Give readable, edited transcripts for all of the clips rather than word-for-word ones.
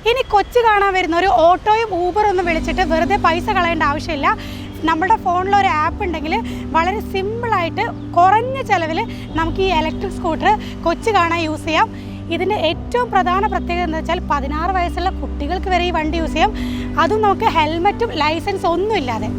ഇനി കൊച്ചി കാണാൻ വരുന്ന ഒരു ഓട്ടോയും ഊബറൊന്നും വിളിച്ചിട്ട് വെറുതെ പൈസ കളയേണ്ട ആവശ്യമില്ല. നമ്മുടെ ഫോണിൽ ഒരു ആപ്പ് ഉണ്ടെങ്കിൽ വളരെ സിമ്പിളായിട്ട് കുറഞ്ഞ ചിലവിൽ നമുക്ക് ഈ ഇലക്ട്രിക് സ്കൂട്ടർ കൊച്ചി കാണാൻ യൂസ് ചെയ്യാം. ഇതിൻ്റെ ഏറ്റവും പ്രധാന പ്രത്യേകത എന്ന് വെച്ചാൽ 16 വയസ്സുള്ള കുട്ടികൾക്ക് വരെ ഈ വണ്ടി യൂസ് ചെയ്യാം. അതും നമുക്ക് ഹെൽമറ്റും ലൈസൻസ് ഒന്നും ഇല്ലാതെ.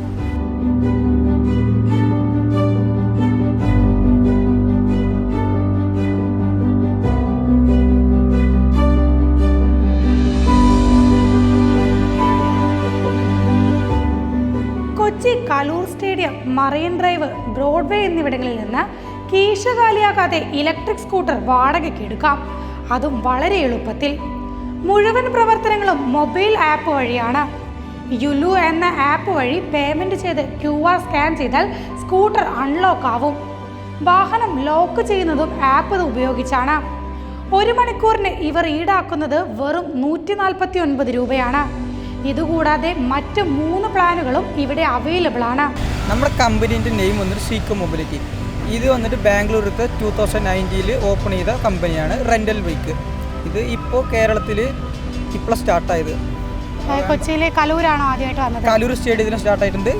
Kochi Kaloor stadium, marine drive, Broadway എന്നിവിടങ്ങളിൽ നിന്ന് കീശകാലിയാകാതെ ഇലക്ട്രിക് സ്കൂട്ടർ വാടകയ്ക്ക് എടുക്കാം. അതും വളരെ എളുപ്പത്തിൽ. മുഴുവൻ പ്രവർത്തനങ്ങളും മൊബൈൽ ആപ്പ് വഴിയാണ്. യുലു എന്ന ആപ്പ് വഴി പേയ്മെൻറ്റ് ചെയ്ത് QR സ്കാൻ ചെയ്താൽ സ്കൂട്ടർ അൺലോക്ക് ആവും. വാഹനം ലോക്ക് ചെയ്യുന്നതും ആപ്പ് ഉപയോഗിച്ചാണ്. 1 മണിക്കൂറിന് ഇവർ ഈടാക്കുന്നത് വെറും 149 രൂപയാണ്. ഇതുകൂടാതെ മറ്റ് 3 പ്ലാനുകളും ഇവിടെ അവൈലബിൾ ആണ്. നമ്മുടെ കമ്പനീൻ്റെ നെയിം വന്നിട്ട് സീക്കോ മൊബിലിറ്റി. ഇത് വന്നിട്ട് ബാംഗ്ലൂരിലത്തെ 2019 ഓപ്പൺ ചെയ്ത കമ്പനിയാണ് റെൻ്റൽ ബൈക്ക്. ഇത് ഇപ്പോൾ കേരളത്തിൽ ഇപ്പോൾ സ്റ്റാർട്ടായത്. കൊച്ചിയിലെ കലൂരാണോ ആദ്യമായിട്ട് വന്നത്? കലൂർ സ്റ്റേഡിയത്തിലും സ്റ്റാർട്ടായിട്ടുണ്ട്,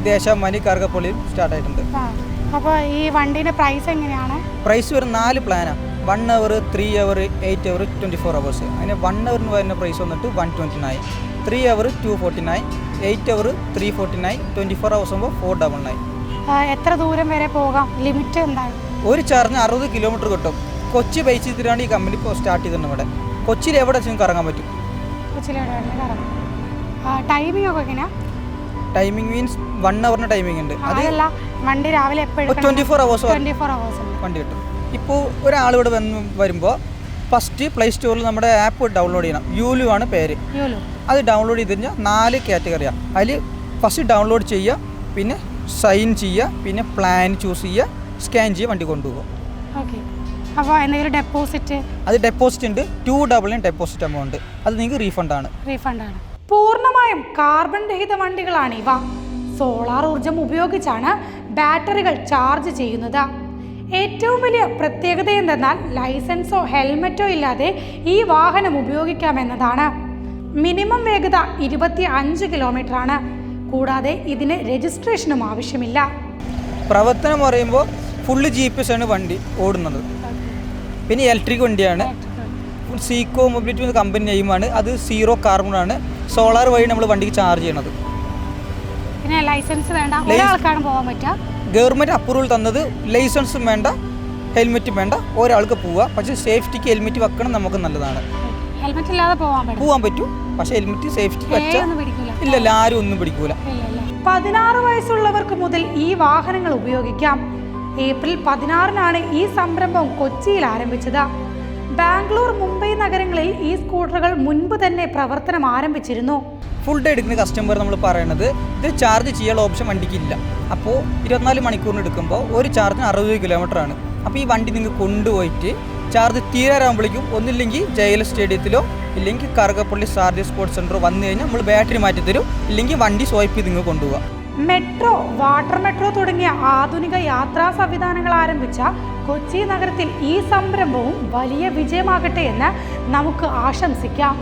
ദേശാഭിമാനി കറുകപ്പള്ളിയും സ്റ്റാർട്ടായിട്ടുണ്ട്. അപ്പോൾ ഈ വണ്ടീൻ്റെ പ്രൈസ് എങ്ങനെയാണ്? പ്രൈസ് വരും 4 പ്ലാനാണ്. 1 അവർ, 3 അവർ, 8 അവർ, 24 അവേഴ്സ്. അതിന് 1 അവറിന് വരുന്ന പ്രൈസ് വന്നിട്ട് 129, 3 അവർ 249, 8 അവർ 349, 24 അവേഴ്സ് ആകുമ്പോൾ 499. എത്ര ദൂരം വരെ പോകാം? ലിമിറ്റ് എന്താണ്? ഒരു ചാർജിന് 60 കിലോമീറ്റർ കിട്ടും. കൊച്ചി ബേസ് ചെയ്തിട്ടാണ് ഈ കമ്പനി ഇപ്പോൾ സ്റ്റാർട്ട് ചെയ്തിട്ടുണ്ട്. ഇവിടെ കൊച്ചിയിൽ എവിടെ വെച്ചും ഇറങ്ങാൻ പറ്റും. ടൈമിംഗ് ഒക്കെ എങ്ങനെയാ? ടൈമിംഗ് മീൻസ് 1 അവറിന് ടൈമിംഗ് ഉണ്ട്. അതല്ല, വണ്ടി രാവിലെ എപ്പോഴും 24 അവേഴ്സ് വണ്ടി കിട്ടും. ഇപ്പോൾ ഒരാൾ ഇവിടെ വരുമ്പോൾ ഫസ്റ്റ് പ്ലേ സ്റ്റോറിൽ നമ്മുടെ ആപ്പ് ഡൗൺലോഡ് ചെയ്യണം. യൂലു ആണ് പേര്. അത് ഡൗൺലോഡ് ചെയ്ത് കഴിഞ്ഞാൽ 4 കാറ്റഗറിയാണ്. അതിൽ ഫസ്റ്റ് ഡൗൺലോഡ് ചെയ്യുക, പിന്നെ സൈൻ ചെയ്യുക, പിന്നെ പ്ലാൻ ചൂസ് ചെയ്യുക, സ്കാൻ ചെയ്യുക, വണ്ടി കൊണ്ടുപോകും. അപ്പോൾ എന്തെങ്കിലും ഡെപ്പോസിറ്റ്? അത് ഡെപ്പോസിറ്റ് ഉണ്ട്. 2 ഡെപ്പോസിറ്റ് എമൗണ്ട്. അത് നിങ്ങൾക്ക് റീഫണ്ടാണ്. പൂർണ്ണമായും കാർബൺ രഹിത വണ്ടികളാണ് ഇവ. സോളാർ ഊർജം ഉപയോഗിച്ചാണ് ബാറ്ററികൾ ചാർജ് ചെയ്യുന്നത്. ഏറ്റവും വലിയ പ്രത്യേകത എന്തെന്നാൽ ലൈസൻസോ ഹെൽമറ്റോ ഇല്ലാതെ ഈ വാഹനം ഉപയോഗിക്കാമെന്നതാണ്. മിനിമം വേഗത 25 കിലോമീറ്റർ ആണ്. കൂടാതെ ഇതിന് രജിസ്ട്രേഷനും ആവശ്യമില്ല. പ്രവർത്തനം പറയുമ്പോൾ ഫുള്ള് GPS ആണ് വണ്ടി ഓടുന്നത്. പിന്നെ ഇലക്ട്രിക് വണ്ടിയാണ്. സീക്കോ മൊബിലിറ്റി കമ്പനി നെയിമാണ്. അത് 0 കാർബൺ ആണ്. സോളാർ വഴി നമ്മൾ വണ്ടിക്ക് ചാർജ് ചെയ്യണത്. പിന്നെ ലൈസൻസ് വേണ്ട, ഒരാൾക്കാണ് പോകാൻ പറ്റുക. ഗവൺമെൻറ് അപ്രൂവൽ തന്നത്. ലൈസൻസും വേണ്ട, ഹെൽമെറ്റും വേണ്ട, ഒരാൾക്ക് പോവുക. പക്ഷേ സേഫ്റ്റിക്ക് ഹെൽമെറ്റ് വെക്കണം, നമുക്ക് നല്ലതാണ്. ഹെൽമെറ്റ് ഇല്ലാതെ പോകാൻ പറ്റും. പക്ഷേ ഹെൽമെറ്റ് സേഫ്റ്റി വെച്ചാൽ ഇല്ലല്ല, ആരും ഒന്നും പിടിക്കൂല. 16 വയസ്സുള്ളവർക്ക് മുതൽ ഈ വാഹനങ്ങൾ ഉപയോഗിക്കാം. ഏപ്രിൽ 16-നാണ് ഈ സംരംഭം കൊച്ചിയിൽ ആരംഭിച്ചത്. ബാംഗ്ലൂർ, മുംബൈ നഗരങ്ങളിൽ ഈ സ്കൂട്ടറുകൾ മുൻപ് തന്നെ പ്രവർത്തനം ആരംഭിച്ചിരുന്നു. ഫുൾ ഡേ എടുക്കുന്ന കസ്റ്റമർ നമ്മൾ പറയണത് ഇത് ചാർജ് ചെയ്യാനുള്ള ഓപ്ഷൻ വണ്ടിക്കില്ല. അപ്പോൾ 24 മണിക്കൂറിന് എടുക്കുമ്പോൾ ഒരു ചാർജിന് 60 കിലോമീറ്റർ ആണ്. അപ്പോൾ ഈ വണ്ടി നിങ്ങൾക്ക് കൊണ്ടുപോയിട്ട് ചാർജ് തീരാറാകുമ്പോഴേക്കും ഒന്നില്ലെങ്കിൽ ജയല സ്റ്റേഡിയത്തിലോ ഇല്ലെങ്കിൽ കറുകപ്പള്ളി സാരഥി സ്പോർട്സ് സെൻറ്ററോ വന്നു കഴിഞ്ഞാൽ നമ്മൾ ബാറ്ററി മാറ്റി തരും. ഇല്ലെങ്കിൽ വണ്ടി സ്വൈപ്പ് ചെയ്ത് നിങ്ങൾ കൊണ്ടുപോകാം. മെട്രോ, വാട്ടർ മെട്രോ തുടങ്ങിയ ആധുനിക യാത്രാ സംവിധാനങ്ങൾ ആരംഭിച്ച കൊച്ചി നഗരത്തിൽ ഈ സംരംഭവും വലിയ വിജയമാകട്ടെ എന്ന് നമുക്ക് ആശംസിക്കാം.